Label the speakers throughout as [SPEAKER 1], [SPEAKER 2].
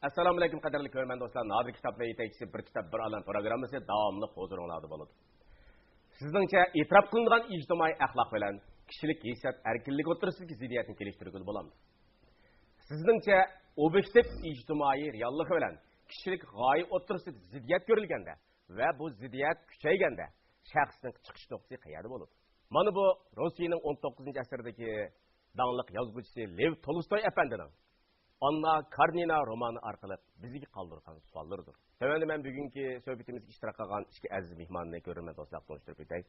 [SPEAKER 1] Assalomu alaykum qadrli ko'rman do'stlar. Nadir kitob va yetakchisi bir kitob bir alam programmasi davomli huzuringizda bo'ladi. Sizningcha e'tirof qilingan ijtimoiy axloq bilan kishilik hissiyat erkinligi o'rtasidagi ziddiyatni kelishtirib bo'ladi. Sizningcha obyektiv ijtimoiy reallik bilan kishilik g'oya o'rtasida ziddiyat ko'rilganda va bu ziddiyat kuchayganda shaxsning chiqish nuqtasi qayerda bo'ladi? Mana bu Rossiyaning 19-asrdagi dаңlıq yozuvchisi Lev Tolstoy afandining Anna Karenina romani orqali bizga qoldirgan savollardir. Tövəndə mən bugünkü söhbətimizdə iştirak qilgan ikki aziz mehmonlarni ko'raman do'stlar, tanıştırıb o'tay.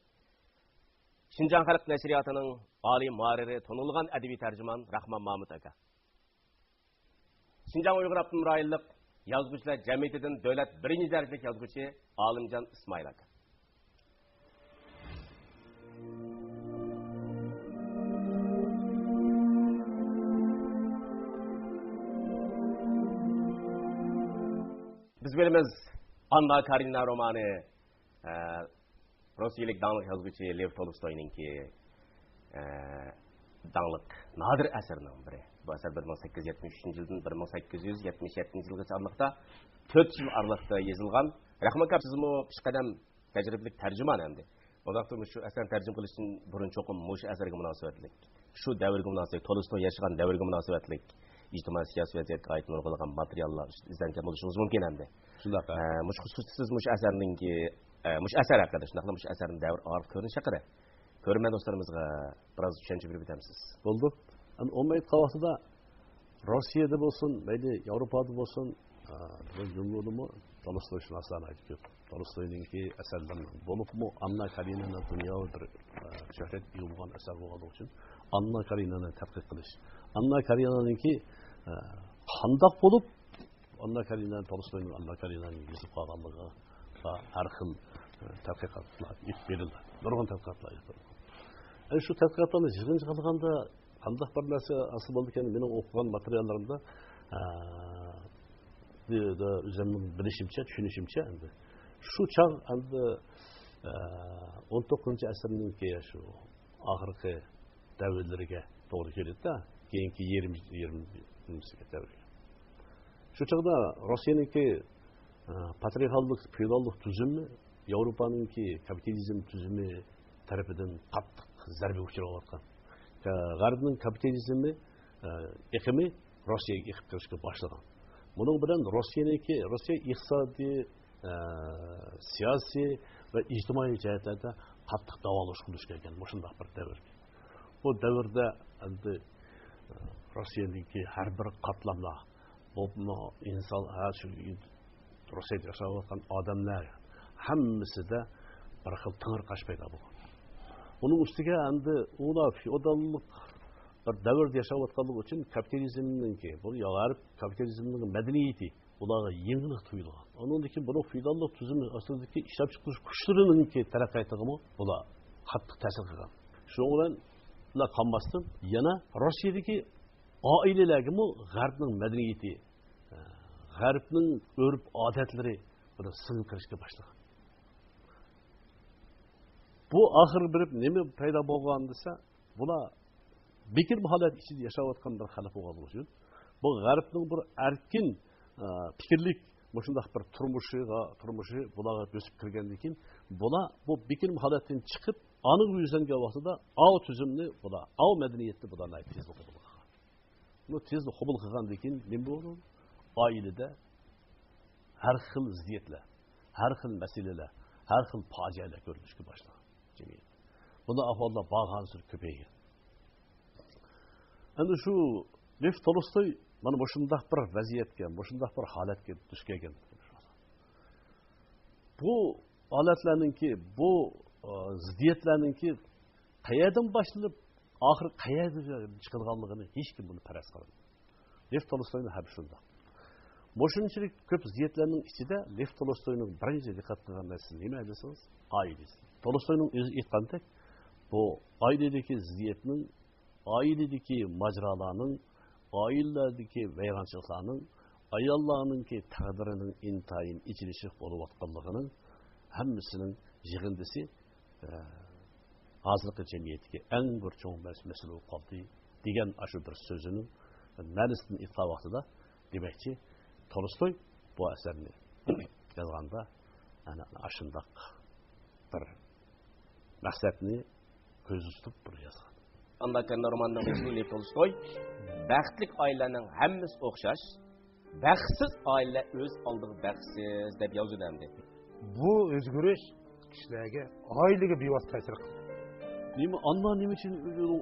[SPEAKER 1] Şinjan Xalq Nəşriyatıning oliy muharriri, tanılğan ədəbi tərcüman Rahman Mahmud aka. Şinjan Uyğur Avtonom rayonluq Yazğıçılar Cəmiyyətidən dövlət birinci dərəcəlik yazğıçı Alimcan İsmail aka. Biz bilimiz Anna Karenina romanı Rossiyalik dаңlıq yazğıçı Lev Tolstoy'ninki dаңlıq nadir əsərinin biri. Bu əsər 1873 yıldan 1877 yılgacha arlıqda 4 yıl arlıqda yazılgan. Rahman kap sizmi bir qadam təcrübəlik tərcüman hamdı. Oldaqda şu əsər tərcüm qilish üçün burun çoxum mush əsərə münasibətlik. Şu davrga münasibət, Tolstoy yaşagan davrga münasibətlik. İctimai siyasi vaziyatga oid nurg'ulg'an materiallar izlangan bo'lishingiz mumkin hamda. Shunaqa. Siz mush asarninki mush asar haqida shunaqla mush asarning davr orif ko'rinishi haqida ko'rman do'stlarimizga biroz tushuncha berib o'tamiz.
[SPEAKER 2] Bo'ldi. Ummayt qavasida Rossiyada bo'lsin, mayli Yevropada bo'lsin, biz jumladimi Tolstoy shunaqasini aytib. Tolstoyninki asarlari bo'libmi Anna Karenina dunyoda bir shuhrat bo'lgan asar bo'lgani uchun Anna Karenina tadqiq qilish. Anna Karenina'nınki qandaq bo'lib Anna Karenina Tolstoyning Anna Kareninaning yozib qolganligi va har xil tadqiqotlar berildi. Nurg'un tadqiqotlar yapıldı. Shu tadqiqotlarni yig'inchig'anda qandaq bir narsa asl bo'ldi ekan mening o'qigan materiallarimda o'zimning bilishimcha, tushunishimcha endi shu chaq endi 19-asrninki shu oxirgi davrlariga to'g'ri keldi-da. Keyinki 20-ga davrga. Shu chaqda Rossiyaniki patriarxallik, feodallik tuzumi, Yevropaninki kapitalizm tuzumi tarafidan qattiq zarba uchrayotgan. G'arbning kapitalizmi iqimi Rossiyaga iqib kirishga boshlagan. Buning bilan Rossiya iqtisodiy, siyosiy va ijtimoiy jihatlarda qattiq davolashga duch kelgan shunday bir davr. Bu davrda endi Rossiyaniki har bir qatlamlar, bu inson, Rossiyada yashayotgan odamlar hammasida bir xil tingirqash paydo bo'lgan. Uning ustiga endi ular feodallik bir davrda yashayotganligi uchun kapitalizmninki, bu G'arb kapitalizmning madaniyati ularga yengillik tuyulgan. Ondan keyin bu feodallik tuzumi aslidagi ishlab chiqarish kuchlarininki taraqqiyotigi bular qattiq ta'sir qilgan. Shuning bilan ular qolmasdan yana Rossiyadagi oilalarga G'arbning madaniyati, G'arbning urf-odatlari buni singib kirishga boshlagan. Bu oxir bir nima paydo bo'lgan desa, bular bekir holat ichida yashayotgan bir xalq bo'lgani uchun bu G'arbning bir erkin fikrlik shunday bir turmushi bularga o'sib kirgandan keyin bular bu bekir holatdan chiqib aniq yuzlangan vaqtida av tuzumni bular, av madaniyatni bularlar tez qabul qilgan. Bu tez qabul qilgandan keyin nima bo'ldi? Oilada har xil ziddiyatlar, har xil masalalar, har xil fojialar ko'rinishga boshlagan. Bunda ahvollar bag'an sur ko'paygan. Endi shu Lev Tolstoy mana shunday bir vaziyatga, shunday bir holatga duch kelgan. Bu holatlarninki, bu ziddiyatlarninki qayerdan boshlanib, oxir qayerga chiqilganligini hech kim buni faraz qilmaydi. Lev Tolstoyning ham shunday. Shunchalik ko'p ziddiyatlarning ichida Lev Tolstoyning birinchi diqqat qilgan narsasi nima desangiz, oilasi. Tolstoyning o'zi aytgandek, bu oiladagi ziddiyatning, oiladagi majralarning, oilalardagi vayronchiliklarning, ayollarningki taqdirining intayin ichilishi bo'layotganligining hammasining yig'indisi hozirgi jamiyatga eng bir cho'ng masala bo'lib qoldi degan shu bir so'zini ma'nosini aytgan vaqtida demakchi Tolstoy bu eserini yazganda aşındaq bir maqsadni ko'z tutib bir yazgan.
[SPEAKER 1] Anda kendi romanının başında Lev Tolstoy, "Bəxtlik ailənin həmmisi oxşaş, bəxtsiz ailə öz aldığı bəxtsiz" deb yazdı demdi.
[SPEAKER 3] Bu özgürüş kişilərə ailəyə bevasitə təsir qıldı.
[SPEAKER 2] Nima anna nima için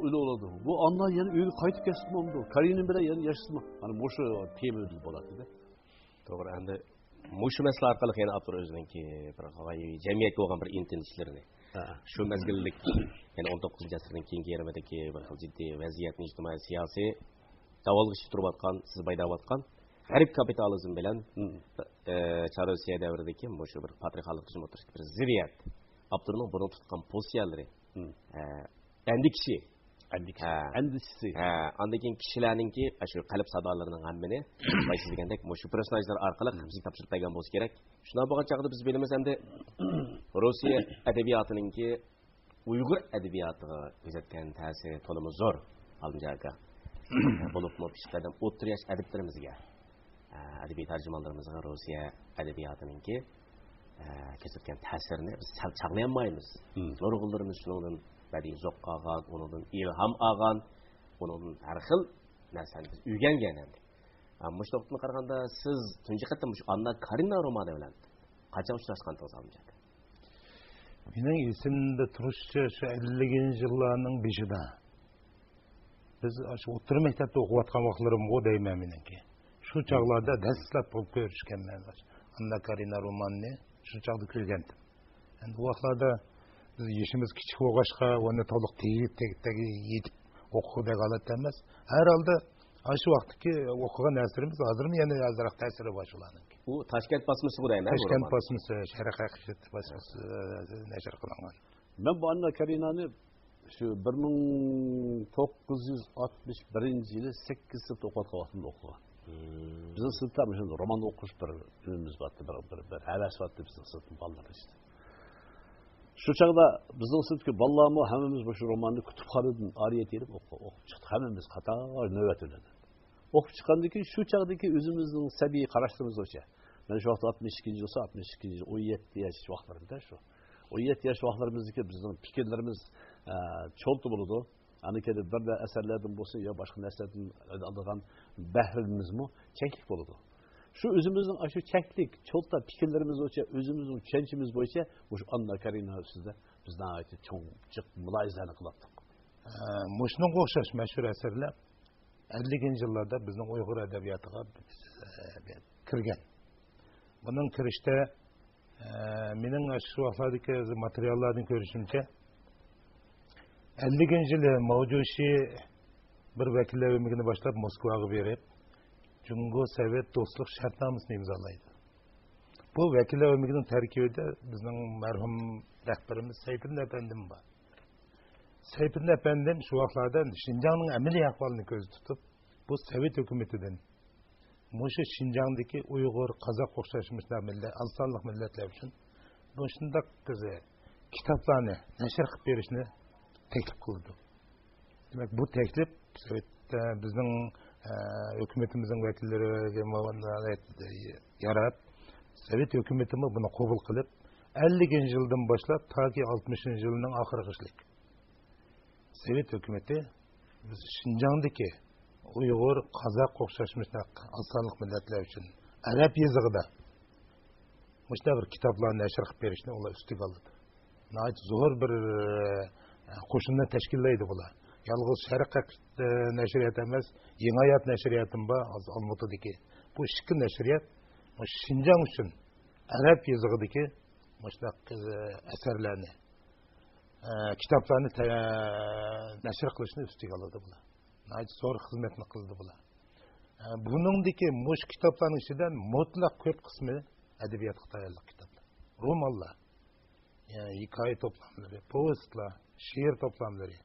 [SPEAKER 2] öyle oladı? Bu anna yani öyle kayıt kesmemdi. Kariyerinin bile yani yaşsızma. Hani boşu tema ödül boladı da.
[SPEAKER 1] Doğru, endi muşu məsələ arqalıq yəni avtor özününki bir cəmiyyətə olan bir intilishlərini. Şu mezgillik, yani 19. asrın keyingi yarımidagi bir xil jiddiy vaziyatni ijtimoiy siyosiy davolg'ish turib atgan, siz baydab atgan g'arib kapitalizm bilan Çar Rusiya davridagi shu bir patriarxalik tuzum o'tirishga bir ziddiyat. Avtorning buni tutgan pozitsiyalari endikisi. Andan keyin kishilarningki shu qalb sadolarining hammini siz degandek shu personajlar orqali bizga topshirib bergan bo'lsa kerak. Shunday bo'lgan chaqda biz bilamiz endi Rossiya adabiyotininki Uyg'ur adabiyotiga ko'rsatgan ta'siri to'liq zo'r. Alıncaga bo'libmi pishqadan o'ttir yosh adiblarimizga, adabiy tarjimonlarimizga Rossiya adabiyotininki ko'rsatgan ta'sirini biz chaqlay olmaymiz. Nurg'unlarimiz shundan badiiy zo'q olgan, undan ilhom olgan, undan har xil narsani biz o'rgangan endi. Ammo shu to'xtamga qaraganda siz tunji qatam shu Anna Karina romani bilan qachon uchrashgandingiz Alıncaga?
[SPEAKER 3] Mening esimda turishcha shu 50-yillarning beshida. Biz shu o'rta maktabda o'qiyotgan vaqtlarim bu deyman meniki. Shu chaqlarda dastlab ko'rishganman. Anna Karina romanini shu chaqda ko'rgandim. Endi bu vaqtlarda biz yoshimiz kichik bo'lg'achqa uni to'liq yetib o'qishga g'alat emas. Har holda shu vaqtdagi o'qigan narsalarimiz hozirmi yana azroq ta'siri bor ularning.
[SPEAKER 1] U Toshkent basmasi bo'ladi,
[SPEAKER 3] Toshkent basmasi, Sharq haqiqat basmasi nashr qilingan.
[SPEAKER 2] Men bu Anna Karinani şu 1961 yılı 8 sınıfta okuyatkan vaqtimda o'qigan. Bizning sınıfta shunday roman o'qish bir kunimiz bor, bir havas bor bizning sınıfning bolalari işte. Shu chaqda bizning sınıftagi bolalarmi hammamiz bu romanni kutubxonadan oriyat elib o'qib chiqdik. Hammamiz qator navbat o'ladi. O'qib chiqqandan keyin shu chaqdagi o'zimizning sabiy qarashlarimiz o'sha. Men shu vaqt 62-yil bo'lsa, 62-yil 17 yosh vaqtlarimda shu. 17 yosh vaqtlarimizdagi bizning fikrlarimiz çoğultu buludu. Anikede bir de eserlerden bolsa ya başka neslerden aldıgan behrimiz mi çeklik buludu. Şu özümüzün şu çeklik, çoğulta fikirlerimiz boyunca, özümüzün çençimiz boyunca bu Anna Karina sizde bizden ait çok mülahizelerini kılattık.
[SPEAKER 3] Muşnun o'xshash mashhur eserler 50-yillarda bizning Uyg'ur adabiyotiga kirgan. Bunun kirishda mening shu vaqtdagi materiallardan ko'rishimcha 50-yili Mavjushi bir vakillar ömrünü başlap Moskvaga berip Cumhur Sovet dostluk şartnamasını imzalaydı. Bu vakillar ömrünün terkibinde bizning merhum rahbarimiz Seyfettin Efendim var. Seyfettin Efendim şu vaqtlarda Şinjanning ameliy ahvolini ko'z tutib, bu Sovet hukumatidan Muşu Şinjandagi Uyg'ur, Qozoq o'xshashmish millat, azonliq millatlar uchun bu shunday kitoblarni nashr qilib berishni teklif qildi. Demek bu teklif bizning hukumatimizning vakillariga yarab, Sovet hukumatimi buni qabul qilib, 50-yildan boshlab toki 60-yilning oxirigacha Sovet hukumati biz Şinjandagi Uyg'ur, Qozoq o'xshashmish azonliq millatlar uchun arab yozig'ida mushta bir kitoblarni nashr qilib berishni ular ustiga oldi. Nəhayət zo'r bir qo'shinni tashkillaydi bular. Yalnız Sharq nashriyat emas, Yangi hayot nashriyatim bor Olmaotadagi. Bu ikki nashriyat Şinjan uchun arab yozig'idagi mushtaq asarlarni, kitoblarni nashr qilishni ustiga oldi bular. Nəhayət zo'r xizmatni qildi bular. Buningdagi mush kitoblarning ichidan mutlaq ko'p qismi adabiyotga tayyorliq kitoblar. Romanlar, yani hikaye toplamları, povestlar, şiir toplamları,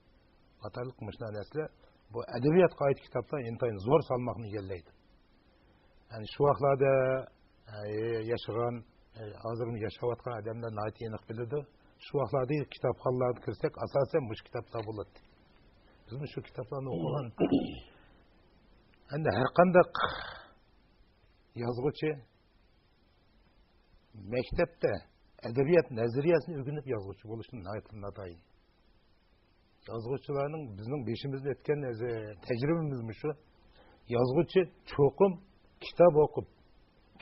[SPEAKER 3] qatorliq mushlar narsalar bu adabiyotga oid kitoblar intayin zo'r salmoqni egallaydi. Yani shu vaqtlarda yashagan, hozir yashayotgan odamlar nihoyat aniq biladi. Shu vaqtlardagi kitobxonlarga kirsak, asosan mush kitoblar bo'ladi. Biz shu kitoblarni o'qigan. Endi har qanday yazgıcı mektepte edebiyat nazariyasını öğrenip yazgıcı bo'lishni natayın. Yazgıcılarning bizning beşimizde etken tecrübemiz şu. Yazgıcı çokum kitap okup,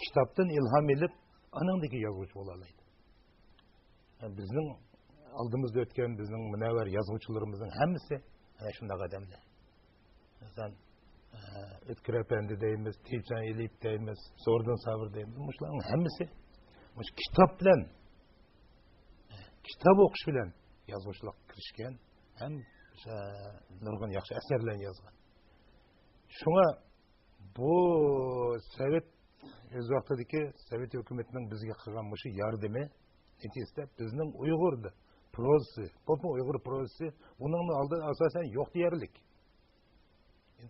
[SPEAKER 3] kitaptan ilham edip, anandaki yazgıcı olalaydı. Yani bizning aldığımızda ötken bizning münevver yazgıcılarımızın hemisi ana şundaq adamlar. Sen Ötkür Efendi deyimiz, Tiycan Elip deyimiz, Sordan Sabır deyimiz. Muşların hemisi kitap bilen, kitap okuş bilen yazgıçılık kirişken hem nurgun yaxşı eserlen yazgan. Şuna bu Sovet öz vaqtidagi Sovet hükümetinin bizge qilgan muşu yardımı neticesinde bizning Uyg'urda prozisi, popun Uyg'ur prozisi bunun aldı asasen yok diyerlik.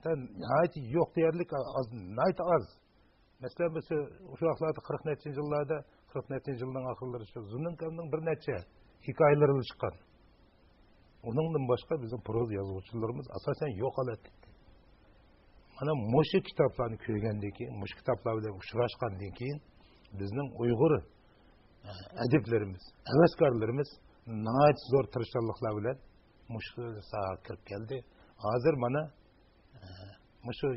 [SPEAKER 3] Nəhayət yox deyərlik az, nəhayət az. Məsələn, şu vaxtlarda 40 neçə yıllarda, 40 neçə yıldan axırları şu Zununkamның bir neçə hikayeleri çıkan. Onundan başka bizim proz yazıcılarımız asasen yok aladı. Mana muşu kitaplarını köygəndən keyin, muşu kitaplar bilan uçraşqandan keyin bizning Uyg'ur adiblərimiz, həvəskarlarımız nəhayət zor tırışçılıqlar bilan muşu sağa kirib keldi. Hazır mana şu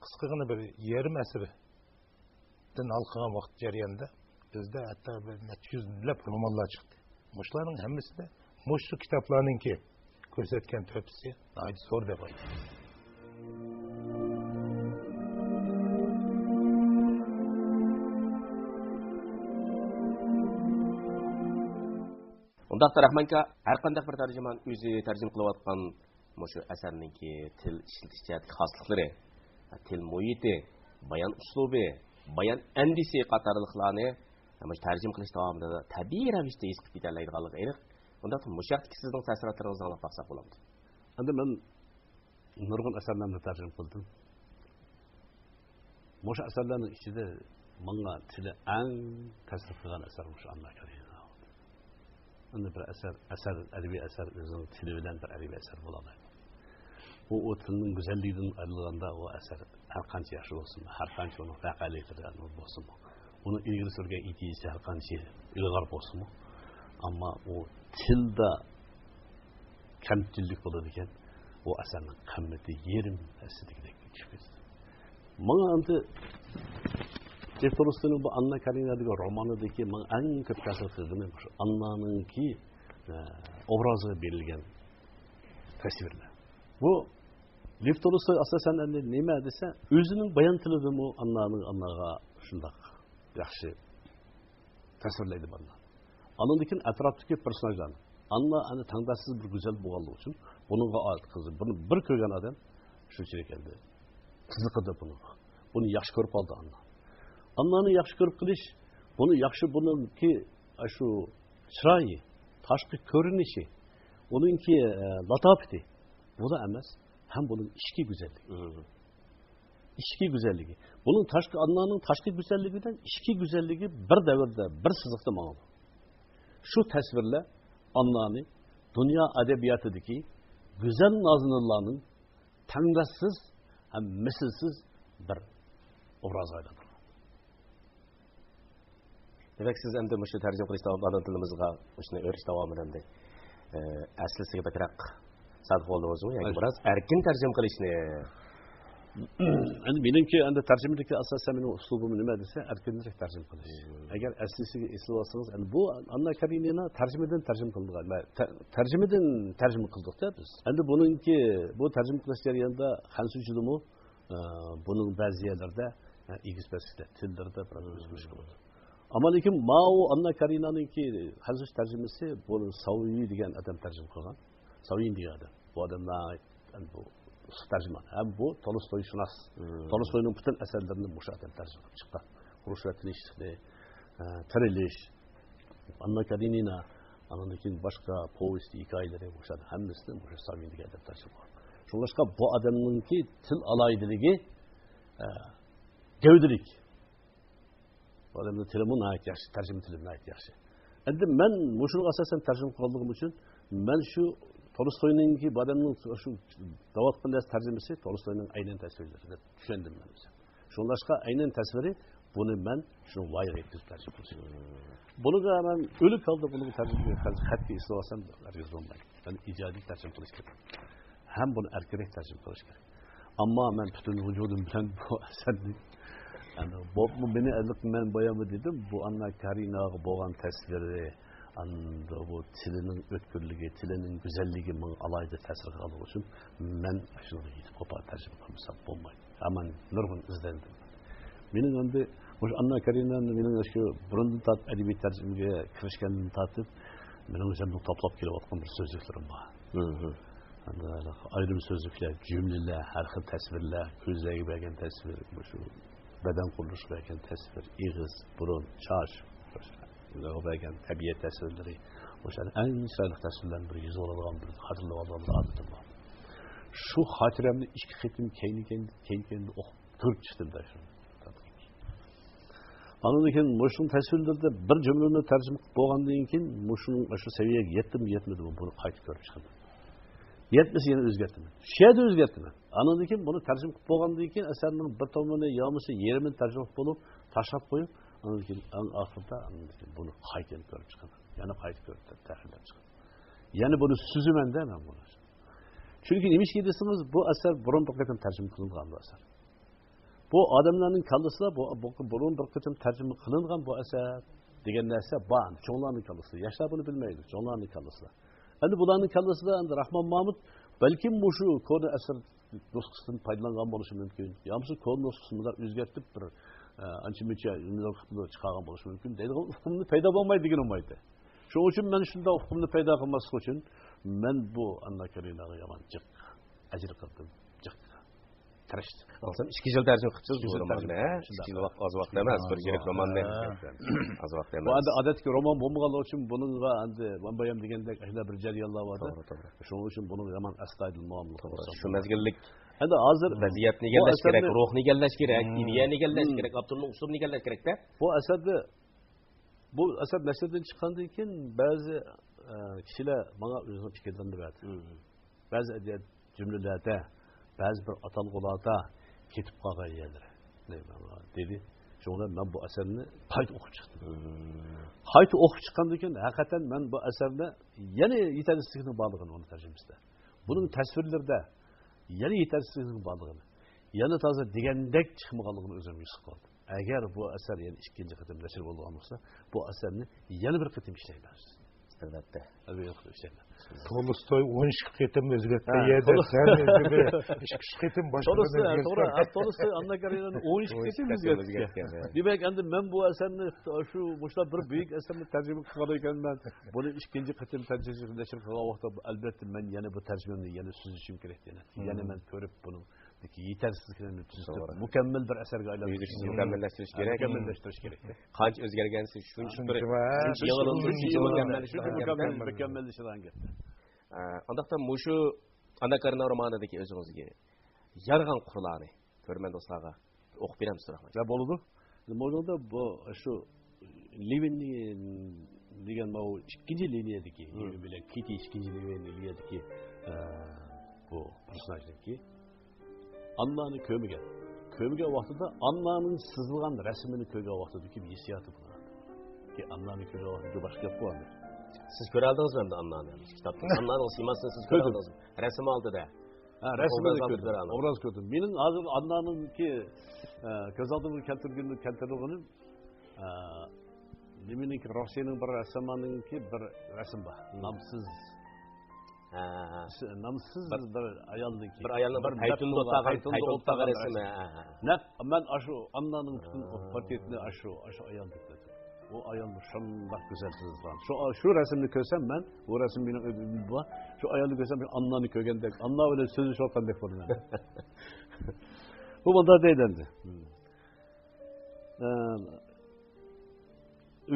[SPEAKER 3] kıskığını bir yarım əsrdən alqıgan vaqt jarayonida bizde hatta bir neçə yüzlab romanlar çıktı. Muşların hemmisi de muşu kitaplarınki gösterken töpüsü daha zor dep aytdı.
[SPEAKER 1] Ondaqda Rahmanka har qanday bir tarjiman o'zi tarjima qilayotgan şu əsərninki til işletiş cəhətli xaslıqları, til muhiti, bayan uslubi, bayan əndisi qatarlıqlarını tərcüm qilish davamında da təbii rəvişdə his qilib ketərləydiğanlığı ayırıq. Onda müşahdiki sizдің təəssüratlarınızı anlap baxsaq olamdı.
[SPEAKER 2] Endi men nurgun əsərlərini tərcüm qildim. Muşu əsərlərinin içində mənə tili ən təsir qilgan əsər muşu Anna Karenina. Endi bir əsər, ədəbi əsər özünün tili bilan bir ədəbi əsər bola. O tilinin güzelliğinden ayrılığında o eser her kança yaşı olsun, her kança onun fəaliyyətləri olsun. Onun ilgili sürgən ideyisi her kança ilgar olsun. Ama o tilde kemtillik olurken o eserin kıymeti yerim esidikidek geçmiş. Bana anda Lev Tolstoy'un bu Anna Karenina romanıdaki en köp təsir qilgəni Anna'nın ki obrazı verilgen tasvirler. Bu Lev Tolstoy asasen neme dese özünün bayan tilidir mi Anna'ga şundaq yaxşı tasvirleydi bana. Anna'nın etraftaki personajlarını. Anna hani tangdarsız bir güzel boğaldığı için bununla ait kızı. Bunu bir köygen adam şu içeri geldi. Kızıqıdı bunu. Bunu yaxşı görüp aldı Anna. Anna'nın yaxşı görüp kılış, bunu yaxşı bunun ki şu çırayı, taşkı görünüşü, onun ki latafeti. Bu da emez. Hem bunun içki güzelliği. İçki güzelliği. Bunun Anna'nın taşkı güzelliğinden içki güzelliği bir devirde, bir sızıqda mağlu. Şu tasvirle Anna'nın dünya edebiyatıdaki güzel nazınlarının tanrısız hem misilsiz bir obraz aydadır.
[SPEAKER 1] Demek siz hem de şu tercih kılıç ana dilimizga şunu öğretiş davamında aslisiga bakrak sadık oldunuz mu? Yani biraz erkin tercih kılışını.
[SPEAKER 2] Yani benimki anda tercümedeki asasen benim uslubum ne dese erkinlik tercih kılış. Eğer aslisiga esli olsanız, yani bu Anna Karenina tercümeden tercih kıldık. Tercümeden tercih kıldık da biz. Yani bununki bu tercih kılış yanında hansıcılığı bunun bazı yerlerde ilgisi beslikte, tillerde biraz özgürlük oldu. Ama lakin Mao Anna Karena'nın ki hazır tercümesi bunu Savuyi degen adam tercüm kılgan. Savuyin degen adam. Bu adamlar bu tercüman. Hem bu Tolstoy şunas. Tolstoy'un bütün eserlerini bu adam tercüm çıktı. Huruşvetliş, Teriliş, Anna Karenina, anındaki başka povesti hikayeleri bu adam. Hemmisini bu Savuyin degen adam tercüm kılgan. Şunlaşka bu adamın ki til alaydılığı gövdelik. Bu adamın tilimin ait yaxşı, tercüme tilimin ait yaxşı. Endi men muşunu asasen tercüme kıldığım için men şu Tolstoy'un ki bu adamın şu davat kılyas tercümesi Tolstoy'un aynen tasvirleri düşündüm ben mesela. Şunlaşka aynen tasviri Bunu ben şunu layık ettirip tercih kılışım. Bunu da ben ölü kaldı bunu tercih hatta istiyorsan herkes olmayı. Yani icadi tercih kılış gerek. Hem bunu erkerek tercih kılış gerek. Ama ben bütün vücudum bilen bu eserdi. Yani bu beni ellik men boyamı dedim. Bu Anna Karina'ya boğan tasviri, anda bu tilinin ötkürlüğü, tilinin güzelliği min alayda tasvir kalığı için ben şunu gidip kopar tercih kılmışsam olmayı. Aman nurgun izlendim. Benim önde bu Anna Karina'nın benim şu burundan tat edebi tercümeye kirişkenliğini tatıp benim üzerinde toplap gelip atkan bir sözlüklerim var. Ayrım sözlükler, cümleler, her xil tasvirler, gözlere bergen tasvir, şu beden kuruluş bergen tasvir, ağız, burun, çaş, bergen tabiat tasvirleri, en güzel tasvirlerin bir yüz olan bir hatırlayan bir adetim var. Şu hatıremde iki xitim kendi okup Türk çıktım şunu. Anladın muşun tasvirlerde bir cümleni tercüme bolgandan keyin muşunun şu seviyeye yetmedi mi bunu qaytib ko'rib chiqaman. Yetmese yine o'zgartdim. Şerde o'zgartdim. Anladın bunu tercüme bolgandan keyin asarning bir tomoni yo'misi yerimini tercüme bo'lib tashlab qo'yib, anladın oxirida bunu qaytib ko'rib chiqaman. Yana qaytib ko'rib tahlillab chiqaman. Yani bunu süzümende men bunu. Çünkü neymiş ki desiniz bu eser burun bir kıtım tercüme kılıngan bu eser. Bu adamların kallısı bu burun bir kıtım tercüme kılıngan bu eser degen narsa bağın. Çoğunların kallısı. Yaşlar bunu bilmeydi. Çoğunların kallısı. Yani bunların kallısı da Rahman Mahmut belki bu şu konu eser nuskısını paydalangan buluşu mümkün. Yalnız konu nuskısını da özgertip bir ançimiçe çıkargan buluşu mümkün. Dedi hukumunu payda olmaydı degen olmaydı. Şu için ben şunda hukumunu payda kılması için ben bu Anna Karina'ya yaman cık, acır kıldım, cık, tırıştı.
[SPEAKER 1] Alsam 2 yıl tercih kılacağız bu romanı, he? 2 yıl az vaqt emas, bir gerek roman ne? Az vaqt emas.
[SPEAKER 2] Bu adetki roman bulmalı için bununla andi, ben bayam degende ahla bir jariyallar vardı. Şunun için bunun yaman astaydil muamele kılsam.
[SPEAKER 1] Şu mezgillik
[SPEAKER 2] Endi hozir
[SPEAKER 1] vaziyatni egallash kerak, ruhni egallash kerak, ideyani egallash kerak, Abdullah uslubni egallash kerak-da.
[SPEAKER 2] Bu asar nashrdan chiqqandan keyin ba'zi kişiler bana özünü fikirlerini verdi. Bazı cümlelerde, bazı bir atalgılarda ketip kalgan yerlere. Dedi. Sonra ben bu eserini kayıt okup çıktım. Kayıt okup çıkandan keyin hakikaten ben bu eserde yeni yetersizliğinin bağlılığını onu tercümesinde. Bunun tasvirlerde yeni yetersizliğinin bağlılığını, yeni taze digendek çıkmagalığını özüm yüksek oldu. Eğer bu eser yani ikinci kıtım neşir olduğu olursa bu eserini yeni bir kıtım işleyemez.
[SPEAKER 1] Elbette.
[SPEAKER 3] Tolstoy 13 qitim o'zgartdi yerda sen 2 qitim boshqa
[SPEAKER 2] Tolstoy Anna Karina'nı 13 qitim o'zgartgan. Demek endi men bu eserni şu boshqa bir büyük eserni tercüme qilgan ekanman. Buni ikinci qitim tercüme qilgan vaqtda albatta men yana bu tercümeni yana süzüşüm kerak dedi. Yani men ko'rib buni yetersizliklerini tuzib mükemmel bir eserga aylantirib
[SPEAKER 1] mukammallashtirish kerak.
[SPEAKER 2] Mukammallashtirish kerak.
[SPEAKER 1] Qancha o'zgargansi shuncha
[SPEAKER 2] mükemmellashadigan gap.
[SPEAKER 1] Andaqdan mushu Anna Karina romanidagi o'zingizga yarg'an qurlarni ko'rman do'stlarga o'qib beramiz rahmat.
[SPEAKER 2] Va bo'ladi. Mo'ynoqda bu shu Levinni degan bu ikkinchi liniyadagi, bilan Kitty ikkinchi liniyadagi bu personajniki Anna'nı kömüge vaqtida Anna'nın sızılgan resmini köge vaqtidagi bir hissiyatı bor. Ki Anna'nı köge vaqtida boshqa gap bor.
[SPEAKER 1] Siz ko'ra oldingizmi endi Anna'ni? Kitobda Anna'ning siymasini siz ko'ra oldingizmi? Rasm oldida.
[SPEAKER 2] Ha, rasmini ko'rdim. Obraz ko'rdim. Mening hozir Anna'nın ki ko'z oldimga keltirganim Leninning Rossiyaning bir rassomininki bir rasm bor. Namsız bir ayolniki.
[SPEAKER 1] Bir ayolning bir paytunda o'tgan rasmi.
[SPEAKER 2] Men aşu Anna'nın bütün portretini aşu ayol dikledim. O ayolni şunday güzel çizgan. Şu resimni ko'rsam men, bu resim mening o'zimda bor. Şu ayolni ko'rsam Anna'ni ko'rgandek, Anna bilan so'zlashayotgandek bo'laman. Bu bunda deyildi.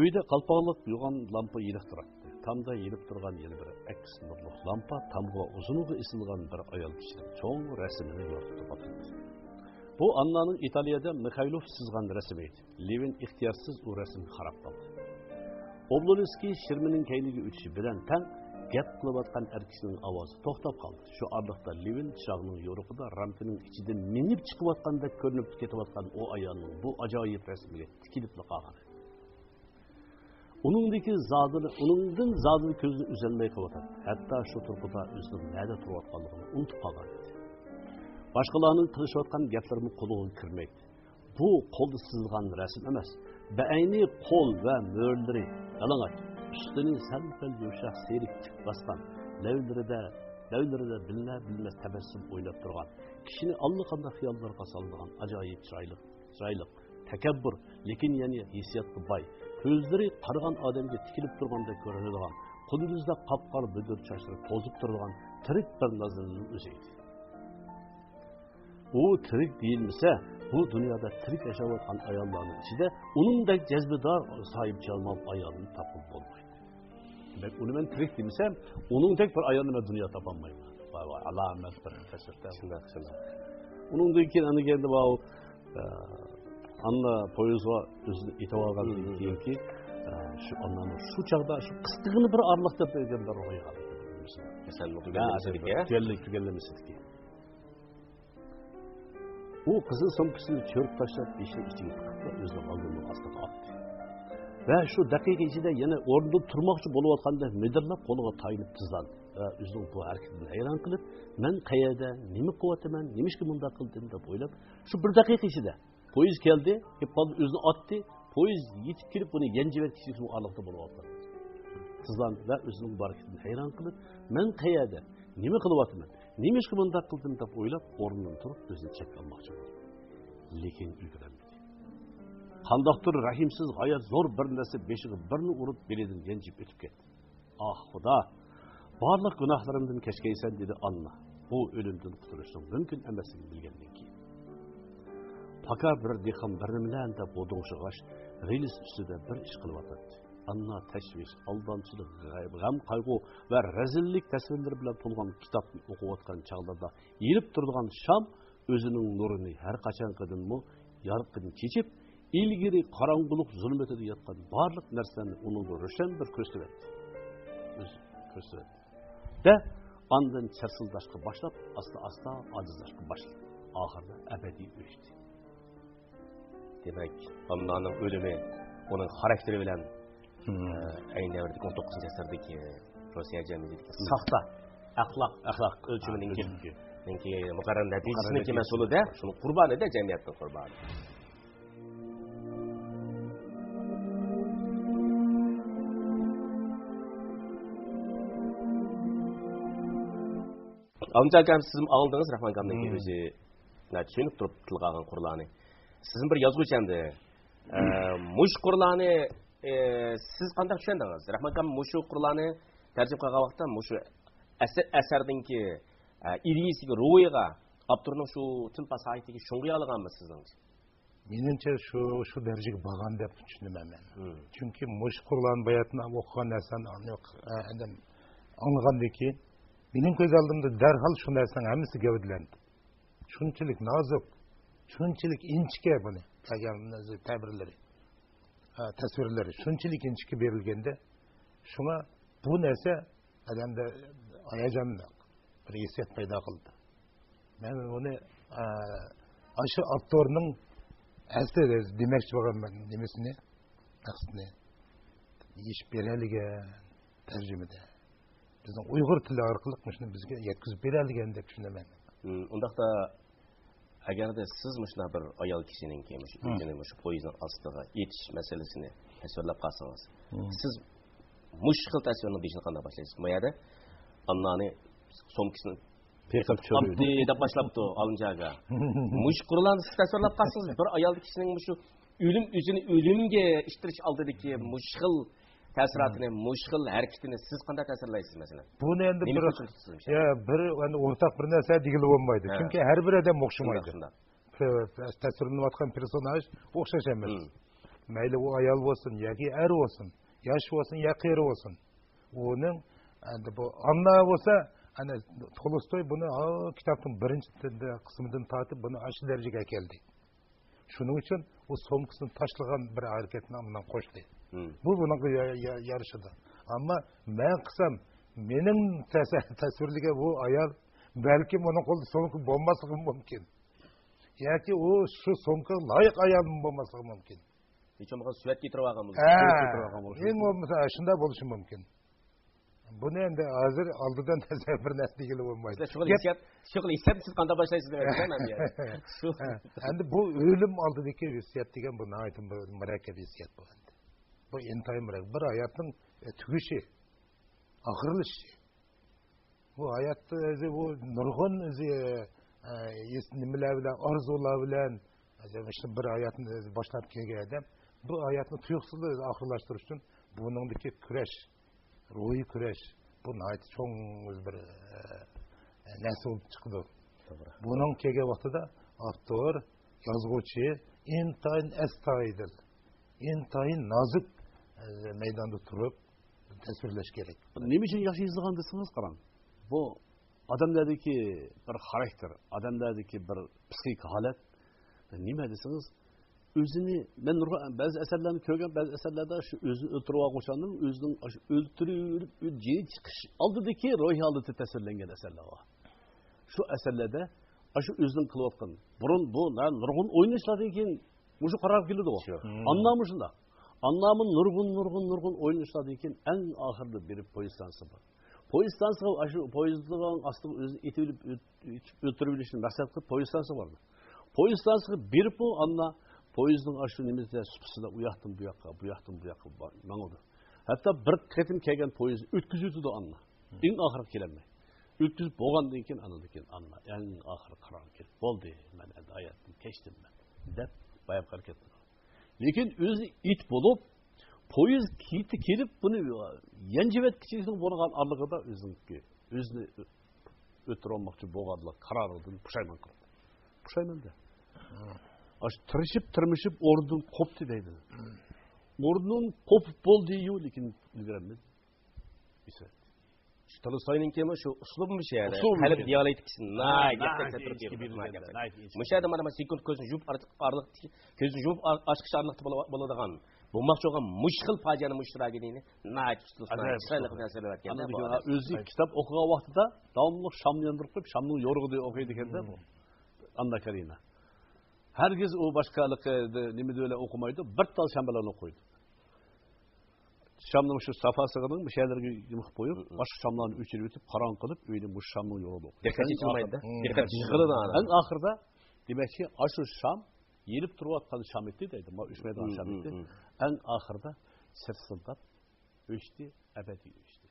[SPEAKER 2] Uyda qalpoqliq yo'g'on lampa yilib turadi. Tamda yilib turgan yeni bir aks nurluq lampa, tamga uzunluğu isilgan bir ayol kishining cho'ng rasmini yoritib o'tirdi. Bu Anna'nın İtalya'da Mikhailov sızgan resmiydi. Levin ihtiyarsız o resmi harap kaldı. Oblonski şirminin keynigi üçü bilen tan gap qilayotgan erkakning ovozi to'xtab qoldi. Shu arliqda Levin chog'ning yo'riqida rampaning ichidan minib chiqayotganda ko'rinib ketayotgan o ayolning bu ajoyib rasmiga tikilib qolgan. Uningdagi zodini ko'zini uzalmay qo'yotdi. Hatto shu turqida o'zining nada turayotganligini unutib qolgan edi. Boshqalarning qilishayotgan gaplarini qo'liga kirmaydi. Bu qo'lda sızilgan rasm emas. Ba'ayni qo'l va mo'rlari yalang'och. Üstünü sel yumuşak seyrek tip baskan, levleride bilmez tebessüm oynap durgan, kişini allakanda hıyallarga saldırgan acayip çıraylık, tekebbür, lekin yani hissiyatlı bay, gözleri qarıgan adamga tikilip durganda görünüdügan, kunduzda kapkar büdür çaşları tozup durgan, tirik bir nazırının özeydi. O tirik değilmese, bu dünyada tirik yaşavatkan ayallarının içinde, onun da cezbedar sahip çalmam ayalını tapıp olmaydı. Demek onu ben tirik demesem, onun tek bir ayağını ben dünya tapanmayım. Vay vay, Allah'ım ben bir teşekkür ederim. Onun da iki anı geldi bu anla poyuzga özünü itavalgan diyor ki, şu anlamı şu çağda şu kıstığını bir arlıkta böyle bir oraya aldı.
[SPEAKER 1] Mesela tügellemesi ki.
[SPEAKER 2] O kızın somkısını çörüp taşlayıp beşini içine tıkıp özünün aldığının astığı attı. Ve şu dakika içinde yine orada durmakçı buluvatkanda müdürler koluğa tayınıp tızlandı. Ve özünün bu hareketini hayran kılıp, ben kayada nemi kuvvetimen, nemiş ki bunda kıldım da boylap, şu bir dakika içinde poyiz geldi, hep özünü attı, poyiz yetip gelip bunu yenciver kişisinin ağırlıkta buluvatkandı. Tızlandı ve özünün bu hareketini hayran kılıp, ben kayada nemi kılıvatimen, nemiş ki bunda kıldım da boylap, orundan durup özünü çek almakçı oldu. Lekin ülgürenmedi. Qandaqdır rahimsiz gayet zor bir narsa beşiği birini urib belidan yenjib o'tib ketdi. Ah Xudo, barliq gunohlarimdan kechgaysan dedi Anna. Bu o'limdan qutulishning mumkin emasligini bilgandan keyin. Paka bir dehqon bir bilan da bodong'ishg'ash relis ustida bir ish qilyotdi. Anna tashvish, aldamchilik, g'am qayg'u va razillik tasvirlari bilan to'lgan kitobni o'qiyotgan chog'larda yilib turgan sham o'zining nurini har qachonqidanmi yorqin chechib ilgiri qarang'ulik zulmetide yatgan barliq narsani uning ro'shan bir ko'rsatdi. De ondan charsildashga boshlab, asta ojizlashga boshladi. Oxirida abadiy o'chdi.
[SPEAKER 1] Demak, Annaning o'limi uning xarakteri bilan ayni davrdagi 19-asrdagi Rossiya jamiyatidagi soxta axloq o'lchamininki muqarrar natijasiniki mas'ulida, shuni qurbonida jamiyatning qurboni. Amcakam sizin aldığınız Rahman Kam'daki özü tushunib turib tilg'agan qurlarni. Sizin bir yozuvchamdi. Mush qurlarni siz qanday tushundingiz? Rahman Kam mushu qurlarni tarjima qilgan vaqtda mushu asardagi ideyasiga, ruhiga, avtorning shu tilpa saytiga shunga olganmi sizningcha?
[SPEAKER 3] Menimcha shu darajaga borgan deb tushunaman men. Chunki mush qurlarni bayatni o'qigan narsani anlagandan keyin benim göz aldığımda derhal şu narsanın hepsi gövdelendi. Şunçilik nazik, şunçilik inçike bunu, tabirleri, tasvirleri, şunçilik inçike verilgende, şuna bu narsa adamda ayacanlı bir hissiyat payda kıldı. Ben onu aşı aktörünün eseri demekçi bakan ben demesini, aksine iş bereligen tercümede. Bizning Uyg'ur tili orqali shuni bizga yetkazib beradigan deb tushunaman.
[SPEAKER 1] Undaqda agarda siz mushuna bir ayol kishining o'zini shu poyezdning ostiga yetish masalasini tasvirlab qolsangiz, siz mushkil tasvirni beshini qanday boshlaysiz? Bu yerda Annani somkasini peqib cho'rdi deb boshlabdi olinjaga. Mushqurlarni siz tasvirlab qolsangiz, bir ayol kishining shu o'zini o'limga ishtirish oldidagi mushkil ta'siratini, mushkil harakatini siz qanday ta'sirlaysiz masalan?
[SPEAKER 3] Buni endi bir o'rtaq bir narsa degili bo'lmaydi. Chunki har bir odam o'xshamaydi. Tasvirlanayotgan personaj o'xshash emas. Mayli u ayol bo'lsin yoki er bo'lsin, yosh bo'lsin yoki qari bo'lsin. Uning endi bu Anna bo'lsa, ana Tolstoy buni kitobning birinchi qismidan tortib buni ash darajaga keldi. Shuning uchun u somkasini tashlagan bir harakatni undan qo'shdi. Bu bunga yarışıdı. Ama ben kısam Mening tasvirliga bu ayol balkim uning qo'lida so'mka bo'lmasligi mumkin. Yoki u shu so'mka loyiq ayol bo'lmasligi mumkin.
[SPEAKER 1] Hech bo'lmasa surat keltirib olgan bo'lsa.
[SPEAKER 3] Eng bo'lmasa shunday bo'lishi mumkin. Buni endi hozir oldidan tasavvur nasligili bo'lmaydi.
[SPEAKER 1] Shug'ul hissiyat siz qanday boshlaysiz deb aytgan
[SPEAKER 3] endi bu o'lim oldidagi hissiyat degan bu nihoyat murakkab hissiyat bu. Bu intayin murakkab. Bir hayotning tugishi, oxirlashi. Bu hayotda o'zi bu nurg'un o'zi nimalar bilan, orzular bilan işte bir hayotni boshlab kelgan odam bu hayotni tuyuqsiz oxirlashtirish uchun buningdagi kurash, ruhiy kurash bu nihoyat cho'ng bir narsa bo'lib chiqdi. Buning kelgan vaqtida avtor, yozuvchi intayin astoydil, intayin nozik maydonda turib tasvirlash kerak.
[SPEAKER 2] Nima uchun yaxshi yozilgan desangiz qarang. Bu odamlardagi bir xarakter, odamlardagi bir psixik holat nima desangiz o'zini men ba'zi asarlarni ko'rgan, ba'zi asarlarda shu o'zini o'ltirib olganning o'zining o'ltirib jini chiqish oldidagi ro'y holati tasvirlangan asarlar bor. Shu asarlarda shu o'zining qilayotgan burun bu nurg'un o'ynashlardan keyin o'sha qaror keladi u. Anlamı shunda. Anlamı nurg'un o'ynashlardan keyin eng oxirida berib poyizdansi bor. Poyizdansi shu poyizdning ostiga o'zini etilib o'tirishni maqsad qilib poyizdansi bor. Poyizdansi berib bu anla poyezdning shu nimada supisida u yoqdan bu yoqqa mangadi. Hatto bir qatim kelgan poyezd o'tkazuvdi anla. Eng oxiri kelolmay. O'tkazib bo'lgandan keyin anla. Eng oxiri qaror keldi. Bo'ldi, men endi hayotni kechdim men deb bayab harakat qildi. Lekin o'zi it bo'lib poyezd kelib buni yanjivatkichilikning bo'lgan arlig'ida o'zini o'tirib olmoqchi bo'lganlar qaroridan pushaymon qildi. Pushaymon-da. Tirishib o'rnidan qopdi deydi. O'rnidan qopib bo'ldi-yu, lekin ilg'aramadi. Esa
[SPEAKER 1] Tolstoyning kimi shu uslubmi shu yerda? Hali dialektikasini Müşahede mana sekund ko'zni yumib ko'zni yumib ochqish arliqda bo'ladigan bo'lmoqchi bo'lgan mushkil fojiani mushtiragini
[SPEAKER 2] o'zi kitob o'qigan vaqtida davomli shamni yondirib qo'yib, shamning yo'rig'ida o'qiydi ekanda bu. Anna Karina. Herkes o başkalık nima öyle okumaydı. Bir tal şambalarını koydu. Şamның şu safasının bir şeylerge yumuk koyup, başka şamlarını üçürüp ötüp, karan kılıp, öyle bu şamның yolu okuyor.
[SPEAKER 1] Dikkat çıkmaydı.
[SPEAKER 2] En ahırda, demek ki, aşı şam, yerip duruvatkan şam etti deydi. Üç meydan şam etti. En ahırda, sırsıldak, öçtü, ebedi öçtü.